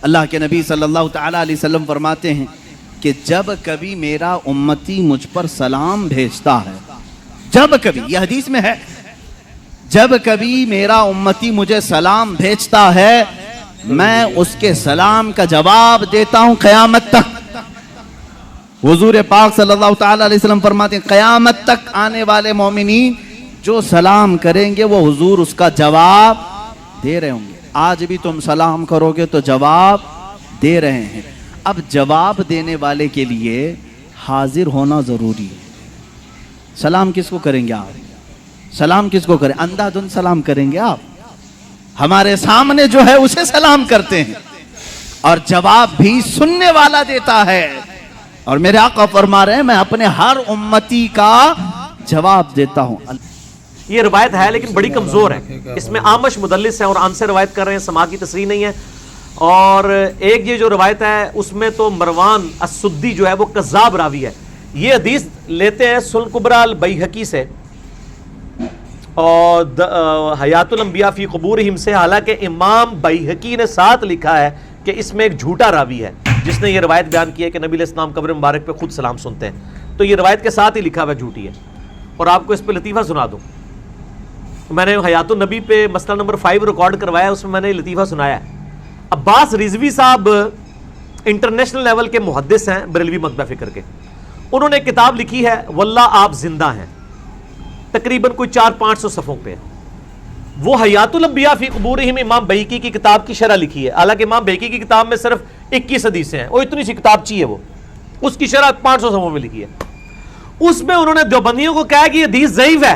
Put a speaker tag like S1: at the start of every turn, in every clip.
S1: اللہ کے نبی صلی اللہ تعالیٰ علیہ وسلم فرماتے ہیں کہ جب کبھی میرا امتی مجھ پر سلام بھیجتا ہے، جب کبھی، یہ حدیث میں ہے، جب کبھی میرا امتی مجھے سلام بھیجتا ہے میں اس کے سلام کا جواب دیتا ہوں قیامت تک۔ حضور پاک صلی اللہ تعالیٰ علیہ وسلم فرماتے ہیں قیامت تک آنے والے مومنین جو سلام کریں گے وہ حضور اس کا جواب دے رہے ہوں گے۔ آج بھی تم سلام کرو گے تو جواب دے رہے ہیں۔ اب جواب دینے والے کے لیے حاضر ہونا ضروری ہے۔ سلام کس کو کریں گے آپ؟ سلام کس کو کریں؟ اندھا دھند سلام کریں گے آپ؟ ہمارے سامنے جو ہے اسے سلام کرتے ہیں، اور جواب بھی سننے والا دیتا ہے۔ اور میرے آقا فرما رہے ہیں میں اپنے ہر امتی کا جواب دیتا ہوں۔
S2: یہ روایت ہے لیکن بڑی کمزور ہے، اس میں آمش مدلس ہے اور عن سے روایت کر رہے ہیں، سما کی تصریح نہیں ہے۔ اور ایک یہ جو روایت ہے اس میں تو مروان السدی جو ہے وہ کذاب راوی ہے۔ یہ حدیث لیتے ہیں سنن کبریٰ البیہقی سے اور حیات الانبیاء فی قبورہم سے، حالانکہ امام بیہقی نے ساتھ لکھا ہے کہ اس میں ایک جھوٹا راوی ہے جس نے یہ روایت بیان کی ہے کہ نبی علیہ السلام قبر مبارک پہ خود سلام سنتے ہیں، تو یہ روایت کے ساتھ ہی لکھا ہوا جھوٹی ہے۔ اور آپ کو اس پہ لطیفہ سنا دوں، میں نے حیات النبی پہ مسئلہ نمبر 5 ریکارڈ کروایا، اس میں نے لطیفہ سنایا ہے۔ عباس رضوی صاحب انٹرنیشنل لیول کے محدث ہیں، بریلوی مکتبہ فکر کے، انہوں نے کتاب لکھی ہے واللہ آپ زندہ ہیں، تقریباً کوئی 400-500 صفحوں پہ۔ وہ حیات الانبیاء فی قبورہم امام بیہقی کی کتاب کی شرح لکھی ہے، حالانکہ امام بیہقی کی کتاب میں صرف 21 حدیثیں ہیں، وہ اتنی سی کتاب چاہیے، وہ اس کی شرح 500 صفحوں میں لکھی ہے۔ اس میں انہوں نے دیوبندیوں کو کہا کہ یہ حدیث ضعیف ہے،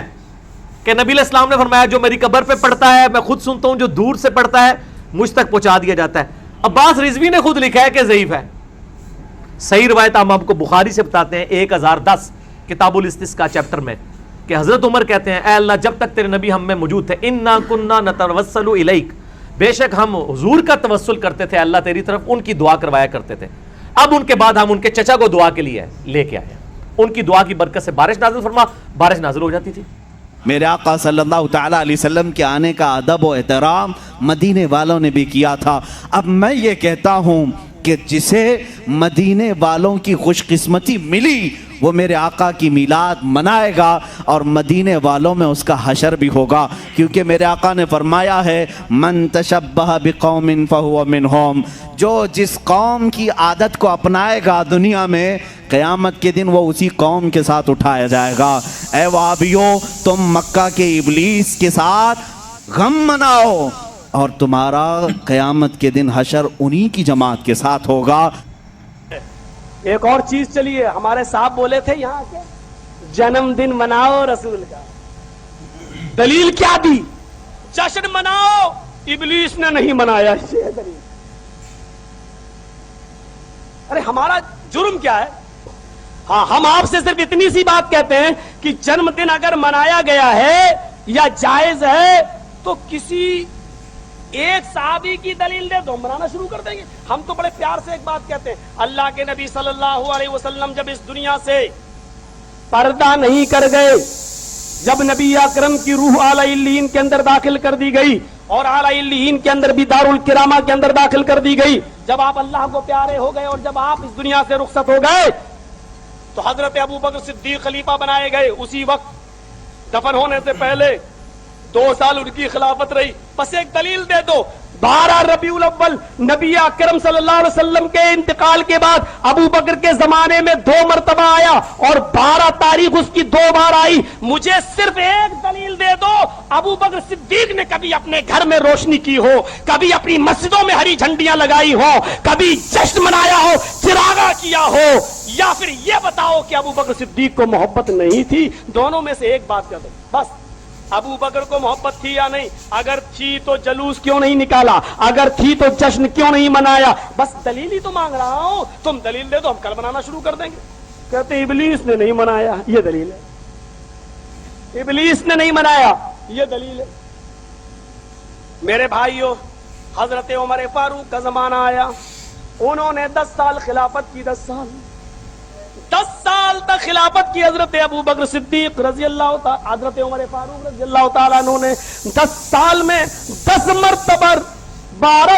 S2: کہ نبی علیہ السلام نے فرمایا جو میری قبر پہ پڑھتا ہے میں خود سنتا ہوں، جو دور سے پڑھتا ہے مجھ تک پہنچا دیا جاتا ہے۔ عباس رضوی نے خود لکھا ہے کہ ضعیف ہے۔ صحیح روایت ہم آپ کو بخاری سے بتاتے ہیں 1010 کتاب الاستسقاء چیپٹر میں، کہ حضرت عمر کہتے ہیں اے اللہ جب تک تیرے نبی ہم میں موجود تھے انا کننا نتوسل الیک، بے شک ہم حضور کا توسل کرتے تھے اللہ تیری طرف، ان کی دعا کروایا کرتے تھے۔ اب ان کے بعد ہم ان کے چچا کو دعا کے لیے لے کے آئے، ان کی دعا کی برکت سے بارش نازل فرما، بارش نازل ہو جاتی تھی۔
S1: میرے آقا صلی اللہ تعالیٰ علیہ وسلم کے آنے کا ادب و احترام مدینے والوں نے بھی کیا تھا۔ اب میں یہ کہتا ہوں کہ جسے مدینے والوں کی خوش قسمتی ملی وہ میرے آقا کی میلاد منائے گا، اور مدینے والوں میں اس کا حشر بھی ہوگا، کیونکہ میرے آقا نے فرمایا ہے من تشبہ بقوم فہو منہم، جو جس قوم کی عادت کو اپنائے گا دنیا میں قیامت کے دن وہ اسی قوم کے ساتھ اٹھایا جائے گا۔ اے وہابیوں تم مکہ کے ابلیس کے ساتھ غم مناؤ اور تمہارا قیامت کے دن حشر انہی کی جماعت کے ساتھ ہوگا۔
S3: ایک اور چیز چلیے، ہمارے صاحب بولے تھے یہاں کے جنم دن مناؤ رسول کا، دلیل کیا دی؟ جشن مناؤ، ابلیس نے نہیں منایا، یہ دلیل۔ ارے ہمارا جرم کیا ہے؟ ہاں ہم آپ سے صرف اتنی سی بات کہتے ہیں کہ جنم دن اگر منایا گیا ہے یا جائز ہے تو کسی ایک صحابی کی دلیل دے دو، منانا شروع کر دیں گے۔ ہم تو بڑے پیار سے ایک بات کہتے ہیں، اللہ کے نبی صلی اللہ علیہ وسلم جب اس دنیا سے پردہ نہیں کر گئے، جب نبی اکرم کی روح اعلی علیین کے اندر داخل کر دی گئی اور اعلی علیین کے اندر بھی دارالکرامہ کے اندر داخل کر دی گئی، جب آپ اللہ کو پیارے ہو گئے اور جب آپ اس دنیا سے رخصت ہو گئے تو حضرت ابو بکر صدیق خلیفہ بنائے گئے۔ اسی وقت دفن ہونے سے پہلے 2 سال ان کی خلافت رہی۔ بس ایک دلیل دے دو، 12 ربیع الاول نبی اکرم صلی اللہ علیہ وسلم کے انتقال کے بعد ابو بکر کے زمانے میں 2 مرتبہ آیا اور 12 تاریخ اس کی 2 بار آئی۔ مجھے صرف ایک دلیل دے دو، ابو بکر صدیق نے کبھی اپنے گھر میں روشنی کی ہو، کبھی اپنی مسجدوں میں ہری جھنڈیاں لگائی ہو، کبھی جشن منایا ہو، چراغاں کیا ہو، یا پھر یہ بتاؤ کہ ابو بکر صدیق کو محبت نہیں تھی؟ دونوں میں سے ایک بات کر دو بس۔ ابو بکر کو محبت تھی یا نہیں؟ اگر تھی تو جلوس کیوں نہیں نکالا؟ اگر تھی تو جشن کیوں نہیں منایا؟ بس دلیل ہی تو مانگ رہا ہوں، تم دلیل دے دو، ہم کل منانا شروع کر دیں گے۔ کہتے ابلیس نے نہیں منایا، یہ دلیل ہے۔ ابلیس نے نہیں منایا، یہ دلیل ہے۔ میرے بھائیو، حضرت عمر فاروق کا زمانہ آیا، انہوں نے 10 سال خلافت کی، 10 سال تک خلافت کی حضرت ابو بکر صدیق رضی اللہ تعالی، حضرت عمر فاروق رضی اللہ تعالیٰ عنہ نے 10 سال میں 10 مرتبہ 12